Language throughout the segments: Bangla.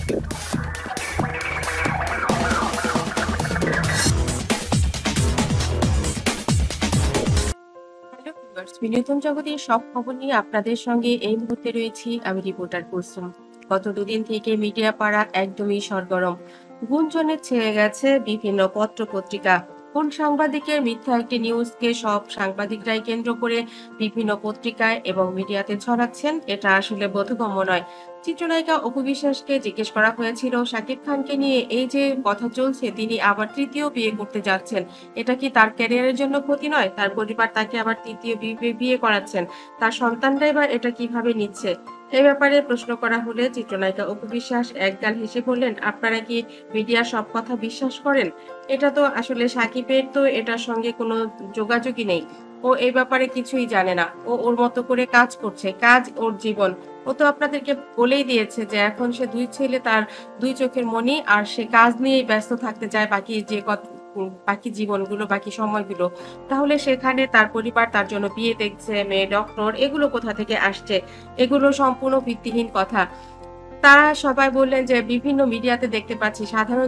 হ্যালো ভিউয়ার্স, বিনোদন জগতের সব খবর নিয়ে আপনাদের সঙ্গে এই মুহূর্তে রয়েছি আমি রিপোর্টার কুলসুম। গত দুদিন থেকে মিডিয়া পাড়া একদমই সরগরম। গুঞ্জনে ছেয়ে গেছে বিভিন্ন পত্র পত্রিকা। কোন সাংবাদিকের মিথ্যা একটি নিউজকে সব সাংবাদিকরাই কেন্দ্র করে বিভিন্ন পত্রিকায় এবং মিডিয়াতে ছড়াচ্ছেন, এটা আসলে বোধগম্য নয়। চিত্রনায়িকা অপু বিশ্বাসকে জিজ্ঞেস করা হয়েছিল শাকিব খানকে নিয়ে এই যে কথা চলছে তিনি আবার তৃতীয় বিয়ে করতে যাচ্ছেন, এটা কি তার ক্যারিয়ারের জন্য ক্ষতি নয়? তার পরিবার তাকে আবার তৃতীয় বিয়ে করাচ্ছেন, তার সন্তানরাই বা এটা কিভাবে নিচ্ছে? এ ব্যাপারে প্রশ্ন করা হলে চিত্রনায়িকা অপু বিশ্বাস একগাল হেসে বললেন, আপনারা কি মিডিয়ার সব কথা বিশ্বাস করেন? এটা তো আসলে সাকিবের তো এটার সঙ্গে কোনো যোগাযোগই নেই। ও এই ব্যাপারে কিছুই জানে না। ও ওর মতো করে কাজ করছে, কাজ ওর জীবন। ও তো আপনাদেরকে বলেই দিয়েছে যে এখন সে দুই ছেলে তার দুই চোখের মণি, আর সে কাজ নিয়েই ব্যস্ত থাকতে চায় বাকি জীবনগুলো, বাকি সময়গুলো। তাহলে সেখানে তার পরিবার তার জন্য বিয়ে দেখছে, মেয়ে ডক্টর, এগুলো কোথা থেকে আসছে? এগুলো সম্পূর্ণ ভিত্তিহীন কথা। তারা সবাই বললেন যে বিভিন্ন মিডিয়াতে দেখতে পাচ্ছি সাধারণ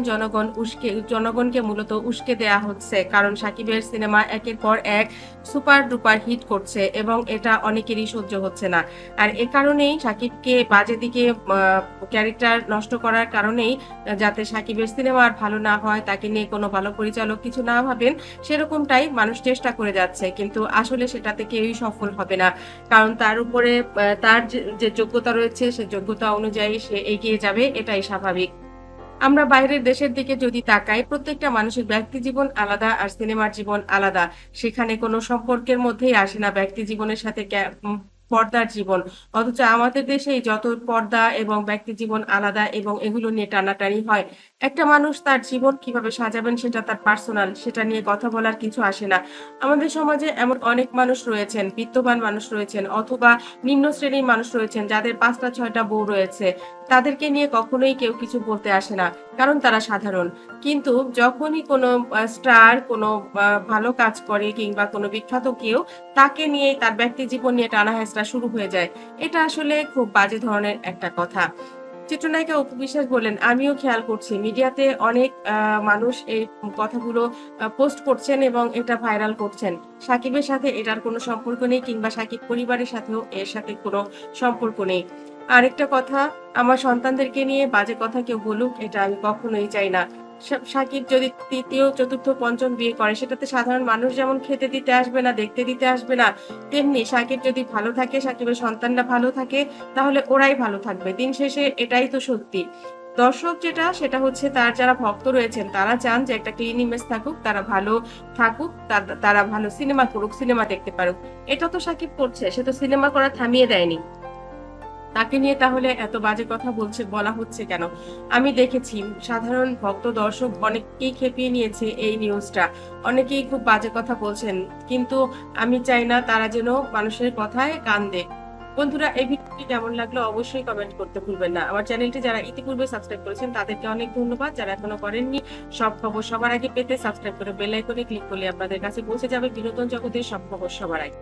জনগণকে মূলত উস্কে দেয়া হচ্ছে, কারণ সাকিবের সিনেমা একের পর এক সুপার ডুপার হিট করছে এবং এটা অনেকেরই সহ্য হচ্ছে না। আর এ কারণেই সাকিবকে বাজে দিকে ক্যারেক্টার নষ্ট করার কারণেই যাতে সাকিবের সিনেমা আর ভালো না হয়, তাকে নিয়ে কোনো ভালো পরিচালক কিছু না ভাবেন, সেরকমটাই মানুষ চেষ্টা করে যাচ্ছে, কিন্তু আসলে সেটাতে কেউই সফল হবে না। কারণ তার উপরে তার যে যোগ্যতা রয়েছে সে যোগ্যতা অনুযায়ী সে এগিয়ে যাবে, এটাই স্বাভাবিক। আমরা বাইরের দেশের দিকে যদি তাকাই, প্রত্যেকটা মানুষের ব্যক্তি জীবন আলাদা আর সিনেমার জীবন আলাদা। সেখানে কোনো সম্পর্কের মধ্যেই আসে না ব্যক্তি জীবনের সাথে পর্দার জীবন। অথচ আমাদের দেশে যত পর্দা এবং ব্যক্তি জীবন আলাদা এবং এগুলো নিয়ে টানাটানি হয়। একটা মানুষ তার জীবন কিভাবে সাজাবেন সেটা তার পার্সোনাল, সেটা নিয়ে কথা বলার কিছু আসে না। আমাদের সমাজে এমন অনেক মানুষ রয়েছেন, বিত্তবান মানুষ রয়েছেন অথবা নিম্ন শ্রেণীর মানুষ রয়েছেন যাদের ৫টা ৬টা বউ রয়েছে। তাদেরকে নিয়ে কখনোই কেউ কিছু বলতে আসে না, কারণ তারা সাধারণ। কিন্তু যখনই কোনো স্টার কোনো ভালো কাজ করে কিংবা কোনো বিখ্যাত কেউ, তাকে নিয়ে তার ব্যক্তি জীবন নিয়ে টানা-হেঁচড়া শুরু হয়ে যায়। এটা আসলে খুব বাজে ধরনের একটা কথা। চিত্রনায়িকা অপু বিশ্বাস বললেন, আমিও খেয়াল করছি মিডিয়াতে অনেক মানুষ এই কথাগুলো পোস্ট করছেন এবং এটা ভাইরাল করছেন। সাকিবের সাথে এটার কোনো সম্পর্ক নেই কিংবা সাকিব পরিবারের সাথেও এর সাথে কোনো সম্পর্ক নেই। আরেকটা কথা, আমার সন্তানদেরকে নিয়ে বাজে কথা কেউ বলুক, এটা আমি কখনোই চাই না। সাকিব যদি ৩য়, ৪র্থ, ৫ম বিয়ে করে, সেটাতে সাধারণ মানুষ যেমন খেতে দিতে আসবে না, দেখতে দিতে আসবে না, তেমনি সাকিব যদি ভালো থাকে, সাকিবের সন্তানরা ভালো থাকে, তাহলে ওরাই ভালো থাকবে। দিন শেষে এটাই তো সত্যি। দর্শক সেটা হচ্ছে তার যারা ভক্ত রয়েছেন তারা চান যে একটা ক্লিন ইমেজ থাকুক, তারা ভালো থাকুক, তারা ভালো সিনেমা করুক, সিনেমা দেখতে পারুক। এটা তো সাকিব করছে, সে তো সিনেমা করা থামিয়ে দেয়নি। তাকে নিয়ে তাহলে এত বাজে কথা বলা হচ্ছে কেন? আমি দেখেছি সাধারণ ভক্ত দর্শক অনেককেই খেপিয়ে নিয়েছে এই নিউজটা। অনেকেই খুব বাজে কথা বলছেন। কিন্তু আমি চাই না তারা যেন মানুষের কথায় কান দেয়। বন্ধুরা, এই ভিডিওটি কেমন লাগলো অবশ্যই কমেন্ট করতে ভুলবেন না। আমার চ্যানেলটি যারা ইতিপূর্বে সাবস্ক্রাইব করেছেন তাদেরকে অনেক ধন্যবাদ। যারা এখনো করেননি, সব খবর সবার আগে পেতে সাবস্ক্রাইব করে বেল আইকনে ক্লিক করলে আপনাদের কাছে পৌঁছে যাবে বিনোদন জগতের সব খবর সবার আগে।